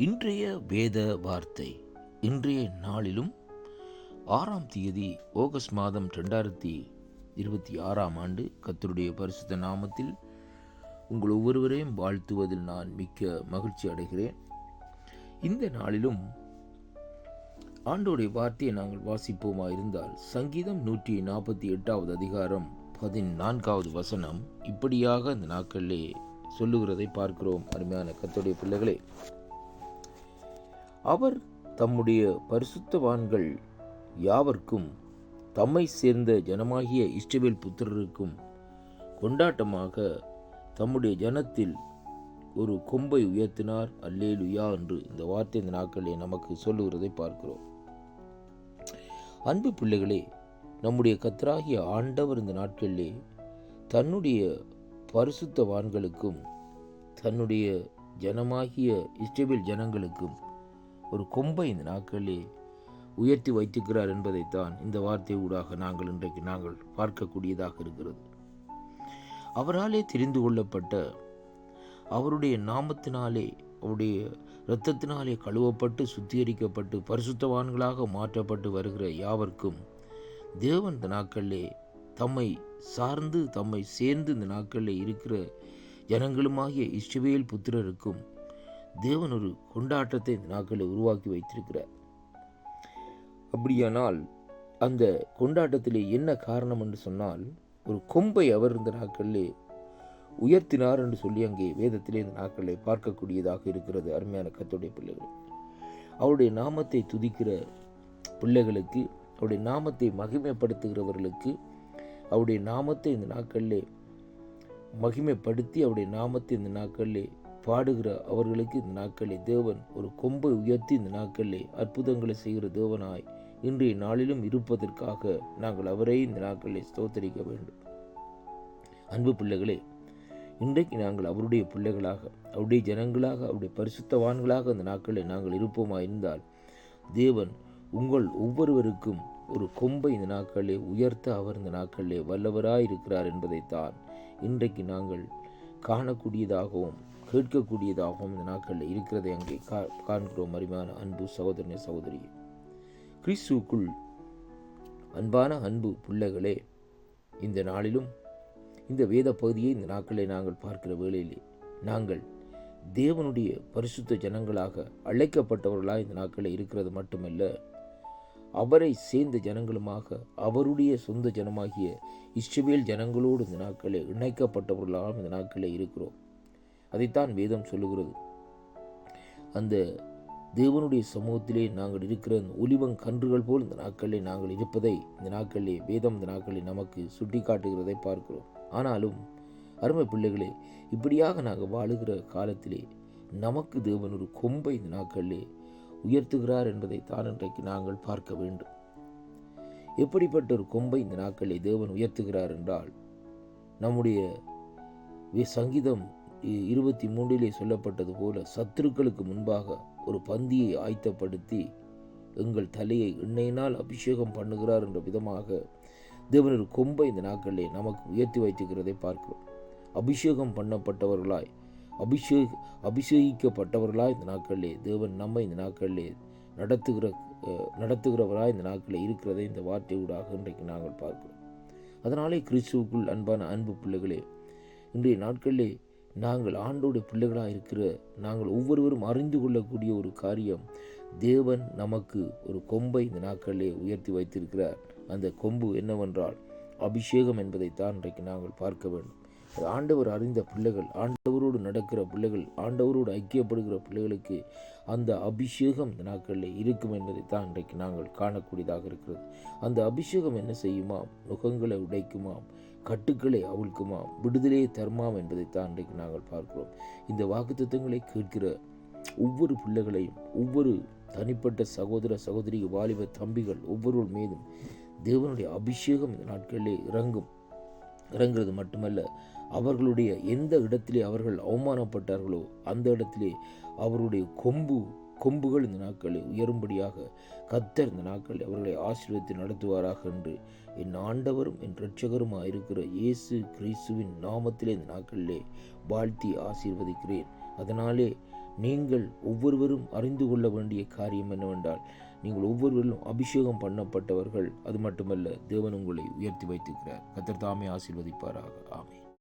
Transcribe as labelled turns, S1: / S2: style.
S1: இன்றைய வேத வார்த்தை இன்றைய நாளிலும் 6ஆம் தேதி ஆகஸ்ட் மாதம் 2026 ஆண்டு கர்த்தருடைய பரிசுத்த நாமத்தில் உங்கள் ஒவ்வொருவரையும் வாழ்த்துவதில் நான் மிக்க மகிழ்ச்சி அடைகிறேன். இந்த நாளிலும் ஆண்டோடைய வார்த்தையை நாங்கள் வாசிப்போமா இருந்தால் சங்கீதம் 148வது அதிகாரம் 14வது வசனம் இப்படியாக இந்த நாட்களிலே சொல்லுகிறதை பார்க்கிறோம். அருமையான கர்த்தருடைய பிள்ளைகளே, அவர் தம்முடைய பரிசுத்தவான்கள் யாவர்க்கும் தம்மை சேர்ந்த ஜனமாகிய இஸ்ரவேல் புத்திரருக்கும் கொண்டாட்டமாக தம்முடைய ஜனத்தில் ஒரு கொம்பை உயர்த்தினார். அல்லேலுயா என்று இந்த வார்த்தை இந்த நாட்களிலே நமக்கு சொல்லுகிறதை பார்க்கிறோம். அன்பு பிள்ளைகளே, நம்முடைய கர்த்தராகிய ஆண்டவர் இந்த நாட்களிலே தன்னுடைய பரிசுத்தவான்களுக்கும் தன்னுடைய ஜனமாகிய இஸ்ரவேல் ஜனங்களுக்கும் ஒரு கொம்பை இந்த நாட்களிலே உயர்த்தி வைத்திருக்கிறார் என்பதைத்தான் இந்த வார்த்தை ஊடாக இன்றைக்கு நாங்கள் பார்க்கக்கூடியதாக இருக்கிறது. அவராலே தெரிந்து கொள்ளப்பட்ட, அவருடைய நாமத்தினாலே, அவருடைய இரத்தத்தினாலே கழுவப்பட்டு சுத்திகரிக்கப்பட்டு பரிசுத்தவான்களாக மாற்றப்பட்டு வருகிற யாவர்க்கும் தேவன் இந்த நாட்களிலே தம்மை சார்ந்து தம்மை சேர்ந்து இந்த நாட்களிலே இருக்கிற ஜனங்களுமாகிய இஸ்ரவேல் புத்திரருக்கும் தேவன் ஒரு கொண்டாட்டத்தை இந்த நாட்களில் உருவாக்கி வைத்திருக்கிறார். அப்படியானால் அந்த கொண்டாட்டத்திலே என்ன காரணம் என்று சொன்னால், ஒரு கொம்பை அவர் இந்த நாட்களிலே உயர்த்தினார் என்று சொல்லி அங்கே வேதத்திலே இந்த நாட்களிலே பார்க்கக்கூடியதாக இருக்கிறது. அருமையான கர்த்தருடைய பிள்ளைகள், அவருடைய நாமத்தை துதிக்கிற பிள்ளைகளுக்கு, அவருடைய நாமத்தை மகிமைப்படுத்துகிறவர்களுக்கு, அவருடைய நாமத்தை இந்த நாட்களிலே மகிமைப்படுத்தி அவருடைய நாமத்தை இந்த நாட்களிலே பாடுகிற அவர்களுக்கு இந்த நாட்களில் தேவன் ஒரு கொம்பை உயர்த்தி இந்த நாட்களிலே அற்புதங்களை செய்கிற தேவனாய் இன்றைய நாளிலும் இருப்பதற்காக நாங்கள் அவரை இந்த நாட்களிலே ஸ்தோத்தரிக்க வேண்டும். அன்பு பிள்ளைகளே, இன்றைக்கு நாங்கள் அவருடைய பிள்ளைகளாக, அவருடைய ஜனங்களாக, அவருடைய பரிசுத்தவான்களாக இந்த நாட்களில் நாங்கள் இருப்போமா இருந்தால் தேவன் உங்கள் ஒவ்வொருவருக்கும் ஒரு கொம்பை இந்த நாட்களிலே உயர்த்த அவர் இந்த நாட்களிலே வல்லவராய் இருக்கிறார் என்பதைத்தான் இன்றைக்கு நாங்கள் காணக்கூடியதாகவும் கேட்கக்கூடியதாகவும் இந்த நாட்களில் இருக்கிறதை அங்கே காண்கிறோம். அருமையான அன்பு சகோதரனே, சகோதரியே, கிறிஸ்துவுக்குள் அன்பான அன்பு பிள்ளைகளே, இந்த நாளிலும் இந்த வேத பகுதியை இந்த நாட்களை நாங்கள் பார்க்கிற வேளையிலே நாங்கள் தேவனுடைய பரிசுத்த ஜனங்களாக அழைக்கப்பட்டவர்களாக இந்த நாட்களில் இருக்கிறது மட்டுமல்ல, அவரை சேர்ந்த ஜனங்களுமாக அவருடைய சொந்த ஜனமாகிய இஸ்ரவேல் ஜனங்களோடு இந்த நாட்களில் இணைக்கப்பட்டவர்களாக இந்த நாட்களில் இருக்கிறோம். அதைத்தான் வேதம் சொல்லுகிறது. அந்த தேவனுடைய சமூகத்திலே நாங்கள் இருக்கிற ஒலிவங்கன்றுகள் போல் இந்த நாட்களிலே நாங்கள் இருப்பதை இந்த நாட்களிலே வேதம் இந்த நாட்களில் நமக்கு சுட்டி காட்டுகிறதை பார்க்கிறோம். ஆனாலும் அருமை பிள்ளைகளே, இப்படியாக நாங்கள் வாழுகிற காலத்திலே நமக்கு தேவன் ஒரு கொம்பை இந்த நாட்களிலே உயர்த்துகிறார் என்பதை தான் இன்றைக்கு நாங்கள் பார்க்க வேண்டும். எப்படிப்பட்ட ஒரு கொம்பை இந்த நாட்களிலே தேவன் உயர்த்துகிறார் என்றால், நம்முடைய சங்கீதம் 23 சொல்லப்பட்டது போல சத்துருக்களுக்கு முன்பாக ஒரு பந்தியை ஆயத்தப்படுத்தி எங்கள் தலையை எண்ணெயினால் அபிஷேகம் பண்ணுகிறார் என்ற விதமாக தேவன் ஒரு கொம்பை இந்த நாட்களிலே நமக்கு உயர்த்தி வைத்திருக்கிறதை பார்க்கிறோம். அபிஷேகம் பண்ணப்பட்டவர்களாய், அபிஷேகிக்கப்பட்டவர்களாய் இந்த நாட்களிலே தேவன் நம்மை இந்த நாட்களிலே நடத்துகிறவராய் இந்த நாட்களில் இருக்கிறதை இந்த வார்த்தையூடாக இன்றைக்கு நாங்கள் பார்க்கிறோம். அதனாலே கிறிஸ்துவுக்குள் அன்பான அன்பு பிள்ளைகளே, இன்றைய நாட்களிலே நாங்கள் ஆண்டோடைய பிள்ளைகளாக இருக்கிற நாங்கள் ஒவ்வொருவரும் அறிந்து கொள்ளக்கூடிய ஒரு காரியம், தேவன் நமக்கு ஒரு கொம்பை இந்த நாட்களிலே உயர்த்தி வைத்திருக்கிறார். அந்த கொம்பு என்னவென்றால் அபிஷேகம் என்பதைத்தான் இன்றைக்கு நாங்கள் பார்க்க வேண்டும். ஆண்டவர் அறிந்த பிள்ளைகள், ஆண்டவரோடு நடக்கிற பிள்ளைகள், ஆண்டவரோடு ஐக்கியப்படுகிற பிள்ளைகளுக்கு அந்த அபிஷேகம் இந்த நாட்களில் இருக்கும் என்பதைத்தான் இன்றைக்கு நாங்கள் காணக்கூடியதாக இருக்கிறது. அந்த அபிஷேகம் என்ன செய்யுமாம்? நுகங்களை உடைக்குமாம், கட்டுக்களை அவிழ்க்குமாம், விடுதலையை தருமாம் என்பதைத்தான் இன்றைக்கு நாங்கள் பார்க்கிறோம். இந்த வாக்குத்தத்தங்களை கேட்கிற ஒவ்வொரு பிள்ளைகளையும், ஒவ்வொரு தனிப்பட்ட சகோதர சகோதரி, வாலிப தம்பிகள் ஒவ்வொருவர் மீதும் தேவனுடைய அபிஷேகம் இந்த நாட்களிலே இறங்குறது மட்டுமல்ல, அவர்களுடைய எந்த இடத்திலே அவர்கள் அவமானப்பட்டார்களோ அந்த இடத்திலே அவருடைய கொம்புகள் இந்த நாட்களில் உயரும்படியாக கர்த்தர் இந்த நாட்களில் அவர்களை ஆசீர்வதித்து நடத்துவாராக என்று என் ஆண்டவரும் என் இரட்சகருமாக இருக்கிற இயேசு கிறிஸ்துவின் நாமத்திலே இந்த நாட்களிலே வாழ்த்தி ஆசீர்வதிக்கிறேன். அதனாலே நீங்கள் ஒவ்வொருவரும் அறிந்து கொள்ள வேண்டிய காரியம் என்னவென்றால், நீங்கள் ஒவ்வொருவரும் அபிஷேகம் பண்ணப்பட்டவர்கள். அது மட்டுமல்ல, தேவன் உங்களை உயர்த்தி வைத்திருக்கிறார். கர்த்தர் தாமே ஆசீர்வதிப்பாராக. ஆமென்.